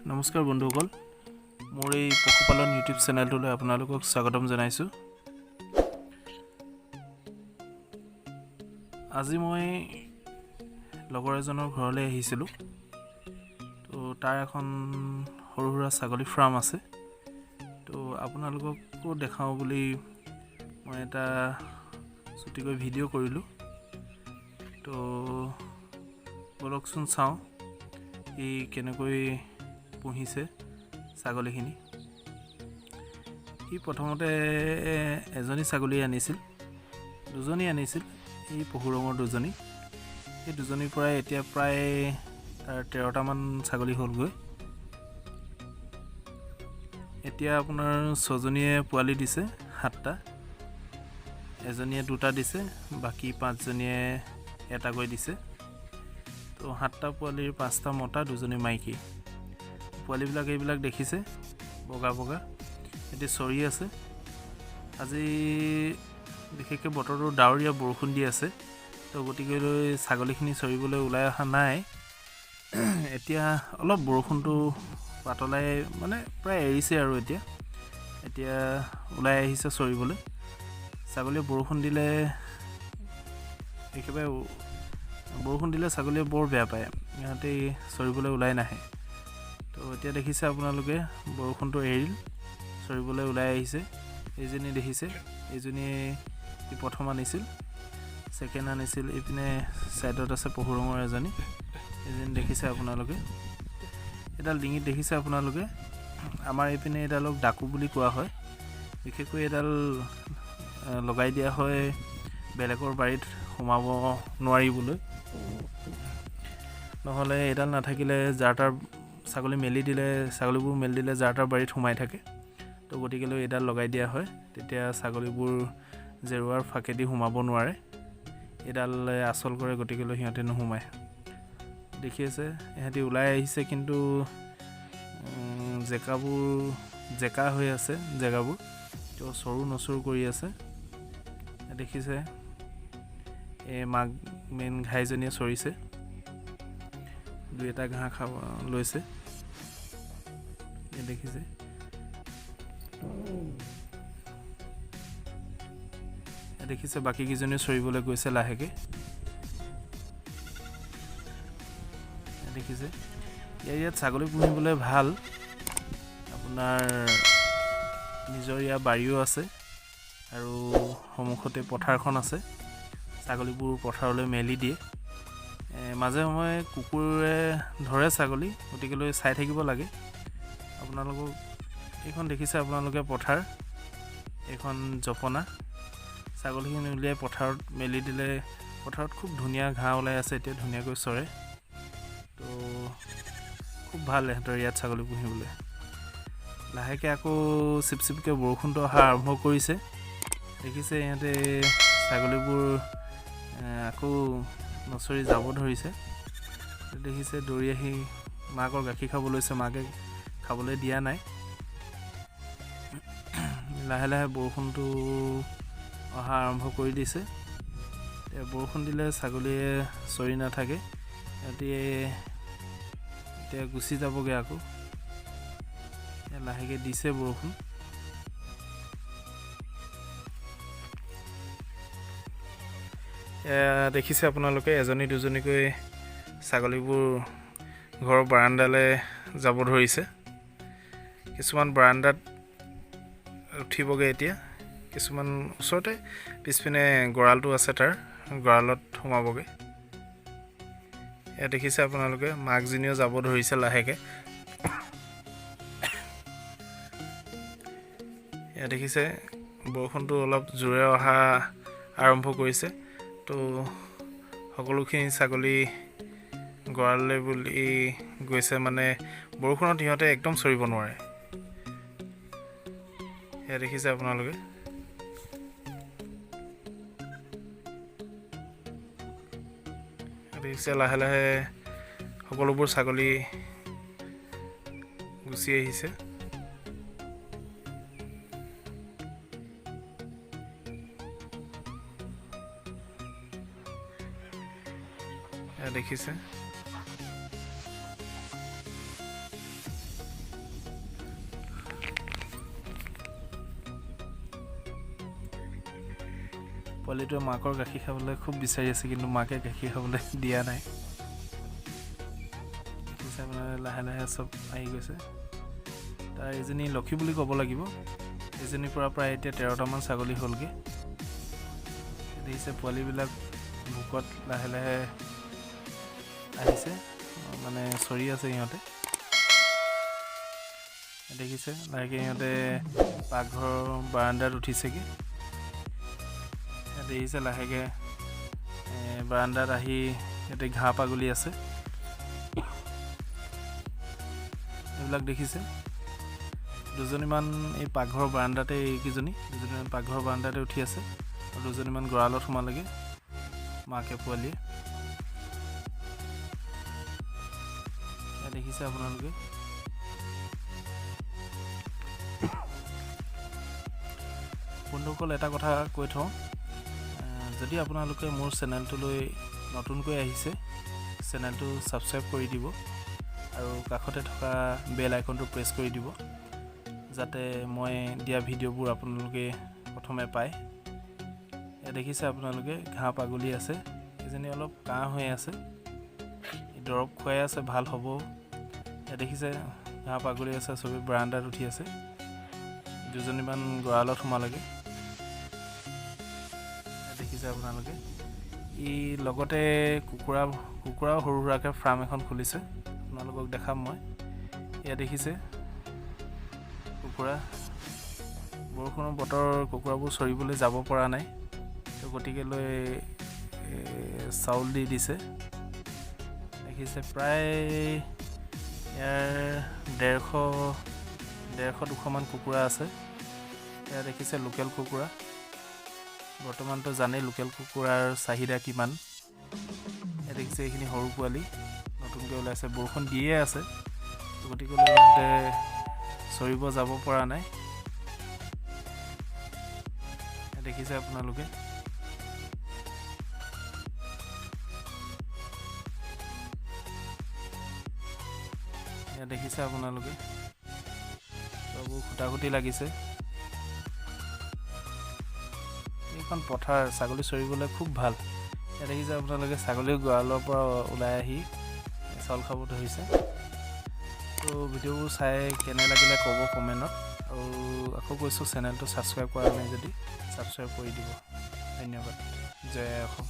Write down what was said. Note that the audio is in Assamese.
নমস্কাৰ বন্ধুসকল, মোৰ এই পশুপালন ইউটিউব চেনেলটোলৈ আপোনালোকক স্বাগতম জনাইছোঁ। আজি মই লগৰ এজনৰ ঘৰলৈ আহিছিলোঁ। তো তাৰ এখন সৰু সুৰা ছাগলী ফাৰ্ম আছে। তো আপোনালোককো দেখাওঁ বুলি মই এটা ছুটিকৈ ভিডিঅ' কৰিলোঁ। তো বলকচোন চাওঁ ই কেনেকৈ পুহিছে ছাগলীখিনি। ই প্ৰথমতে এজনী ছাগলী আনিছিল, দুজনী আনিছিল, এই পহু ৰঙৰ দুজনী। এই দুজনীৰ পৰাই এতিয়া প্ৰায় তাৰ 13টামান ছাগলী হ'লগৈ। এতিয়া আপোনাৰ 6জনীয়ে পোৱালি দিছে, 7টা। এজনীয়ে 2টা দিছে, বাকী 5জনীয়ে এটাকৈ দিছে। তো 7টা পোৱালিৰ 5টা মতা, 2জনী মাইকী। পোৱালিবিলাক এইবিলাক দেখিছে, বগা বগা, এতিয়া চৰি আছে। আজি বিশেষকৈ বতৰটো ডাৱৰীয়া, বৰষুণ দি আছে। তো গতিকেলৈ ছাগলীখিনি চৰিবলৈ ওলাই অহা নাই। এতিয়া অলপ বৰষুণটো পাতলাই মানে প্ৰায় এৰিছে আৰু এতিয়া ওলাই আহিছে চৰিবলৈ। ছাগলীয়ে বৰষুণ দিলে একেবাৰে ছাগলীয়ে বৰ বেয়া পায়, সিহঁতে চৰিবলৈ ওলাই নাহে। তো এতিয়া দেখিছে আপোনালোকে বৰষুণটো এৰিল, চৰিবলৈ ওলাই আহিছে। এইজনী দেখিছে, এইজনীয়ে প্ৰথম আনিছিল, ছেকেণ্ড আনিছিল। এইপিনে ছাইডত আছে পহু ৰঙৰ এজনী, এইজনী দেখিছে আপোনালোকে। এডাল ডিঙিত দেখিছে আপোনালোকে, আমাৰ এইপিনে এডালক ডাকু বুলি কোৱা হয়। বিশেষকৈ এডাল লগাই দিয়া হয় বেলেগৰ বাৰীত সোমাব নোৱাৰিবলৈ, নহ'লে এডাল নাথাকিলে যাৰ তাৰ ছাগলীবোৰ মেলি দিলে যাৰ তাৰ বাৰীত সোমাই থাকে। তো গতিকেলৈ এডাল লগাই দিয়া হয়, তেতিয়া ছাগলীবোৰ জেৰুৱাৰ ফাকেদি সোমাব নোৱাৰে। এডাল আচল কৰে, গতিকেলৈ সিহঁতে নোসোমায়। দেখি আছে ইহঁতি ওলাই আহিছে, কিন্তু জেকা হৈ আছে জেগাবোৰ, তো চৰু নচৰু কৰি আছে। দেখিছে এই মেইন ঘাইজনীয়ে চৰিছে, 2এটা ঘাঁহ খাব লৈছে। দেখিছে বাকীকেইজনীয়ে চৰিবলৈ গৈছে লাহেকৈ। দেখিছে ইয়াত ছাগলী পুহিবলৈ ভাল। আপোনাৰ নিজৰ ইয়াৰ বাৰীও আছে আৰু সন্মুখতে পথাৰখন আছে। ছাগলীবোৰ পথাৰলৈ মেলি দিয়ে। মাজে সময়ে কুকুৰে ধৰে ছাগলী, গতিকেলৈ চাই থাকিব লাগে। আপোনালোকক এইখন দেখিছে আপোনালোকে পথাৰ, এইখন জপনা। ছাগলীখিনি উলিয়াই পথাৰত মেলি দিলে পথাৰত খুব ধুনীয়া ঘাঁহ ওলাই আছে, এতিয়া ধুনীয়াকৈ চৰে। তো খুব ভাল ইহঁতৰ ইয়াত ছাগলী পুহিবলৈ। লাহেকৈ আকৌ চিপচিপকৈ বৰষুণটো অহা আৰম্ভ কৰিছে। দেখিছে ইহঁতে ছাগলীবোৰ আকৌ নচৰি যাব ধৰিছে। দেখিছে দৌৰি আহি মাকৰ গাখীৰ খাব লৈছে, মাকে খাবলৈ দিয়া নাই। লাহে লাহে বৰষুণটো অহা আৰম্ভ কৰি দিছে। বৰষুণ দিলে ছাগলীয়ে চৰি নাথাকে, সিহঁতি এতিয়া গুচি যাবগৈ আকৌ। লাহেকৈ দিছে বৰষুণ। দেখিছে আপোনালোকে এজনী দুজনীকৈ ছাগলীবোৰ ঘৰৰ বাৰাণ্ডালৈ যাব ধৰিছে। কিছুমান বাৰাণ্ডাত উঠিবগৈ এতিয়া, কিছুমান ওচৰতে পিছপিনে গঁৰালটো আছে, তাৰ গঁৰালত সোমাবগৈ। দেখিছে আপোনালোকে মাকজনীও যাব ধৰিছে লাহেকৈ। দেখিছে বৰষুণটো অলপ জোৰে অহা আৰম্ভ কৰিছে। তো সকলোখিনি ছাগলী গঁৰাললৈ বুলি গৈছে, মানে বৰষুণত সিহঁতে একদম চৰিব নোৱাৰে। দেখিছে আপোনালোকে। দেখিছে লাহে লাহে সকলোবোৰ ছাগলী গুচি আহিছে। দেখিছে পোৱালিটোৱে মাকৰ গাখীৰ খাবলৈ খুব বিচাৰি আছে, কিন্তু মাকে গাখীৰ খাবলৈ দিয়া নাই। দেখিছে আপোনাৰ লাহে লাহে চব আহি গৈছে। তাৰ এইজনী লক্ষী বুলি ক'ব লাগিব। এইজনীৰ পৰা প্ৰায় এতিয়া 13টামান ছাগলী হ'লগৈ। দেখিছে পোৱালিবিলাক ভোকত লাহে লাহে আহিছে, মানে চৰি আছে সিহঁতে। দেখিছে লাহেকৈ সিহঁতে পাকঘৰৰ বাৰান্দাত উঠিছেগৈ। দেখিছে লাহেকৈ বাৰান্দাত আহি সিহঁতে ঘাঁহ পাগলি আছে। এইবিলাক দেখিছে দুজনীমান এই পাকঘৰৰ বাৰান্দাতে, এইকেইজনীমান পাকঘৰৰ বাৰান্দাতে উঠি আছে, আৰু দুজনীমান গঁৰালত সোমালেগৈ মাকে পোৱালীয়ে। দেখিছে আপোনালোকে। বন্ধুসকল, এটা কথা কৈ থওঁ, যদি আপোনালোকে মোৰ চেনেলটোলৈ নতুনকৈ আহিছে, চেনেলটো ছাবস্ক্ৰাইব কৰি দিব আৰু কাষতে থকা বেল আইকনটো প্ৰেছ কৰি দিব, যাতে মই দিয়া ভিডিঅ'বোৰ আপোনালোকে প্ৰথমে পায়। দেখিছে আপোনালোকে ঘাঁহ পাগলি আছে, এজনী অলপ কাহ হৈ আছে, দৰৱ খুৱাই আছে, ভাল হ'ব। দেখিছে ঘাঁহ পাগলি আছে, চবেই বাৰান্দাত উঠি আছে, দুজনীমান গঁৰালত সোমালেগৈ। দেখিছে আপোনালোকে। ই লগতে কুকুৰাও সৰু সুৰাকৈ ফাৰ্ম এখন খুলিছে, আপোনালোকক দেখাম মই। এয়া দেখিছে কুকুৰা, বৰষুণৰ বতৰ, কুকুৰাবোৰ চৰিবলৈ যাব পৰা নাই, তো গতিকে লৈ চাউল দি দিছে। দেখিছে প্ৰায় ইয়াৰ 150-200মান কুকুৰা আছে। এয়া দেখিছে লোকেল কুকুৰা। বৰ্তমানতো জানেই লোকেল কুকুৰাৰ চাহিদা কিমান। এয়া দেখিছে এইখিনি সৰু পোৱালি নতুনকৈ ওলাইছে, বৰষুণ দিয়ে আছে, গতিকে সিহঁতে চৰিব যাব পৰা নাই। দেখিছে আপোনালোকে। দেখিছে আপোনালোকে, চববোৰ খুটাখুটি লাগিছে। এইখন পথাৰ, ছাগলী চৰিবলৈ খুব ভাল। ইয়াত দেখিছে আপোনালোকে ছাগলী গঁৰালৰ পৰা ওলাই আহি চাউল খাব ধৰিছে। তো ভিডিঅ'বোৰ চাই কেনে লাগিলে ক'ব কমেণ্টত, আৰু আকৌ কৈছোঁ চেনেলটো ছাবস্ক্ৰাইব কৰা নাই যদি ছাবস্ক্ৰাইব কৰি দিব। ধন্যবাদ। জয় অসম।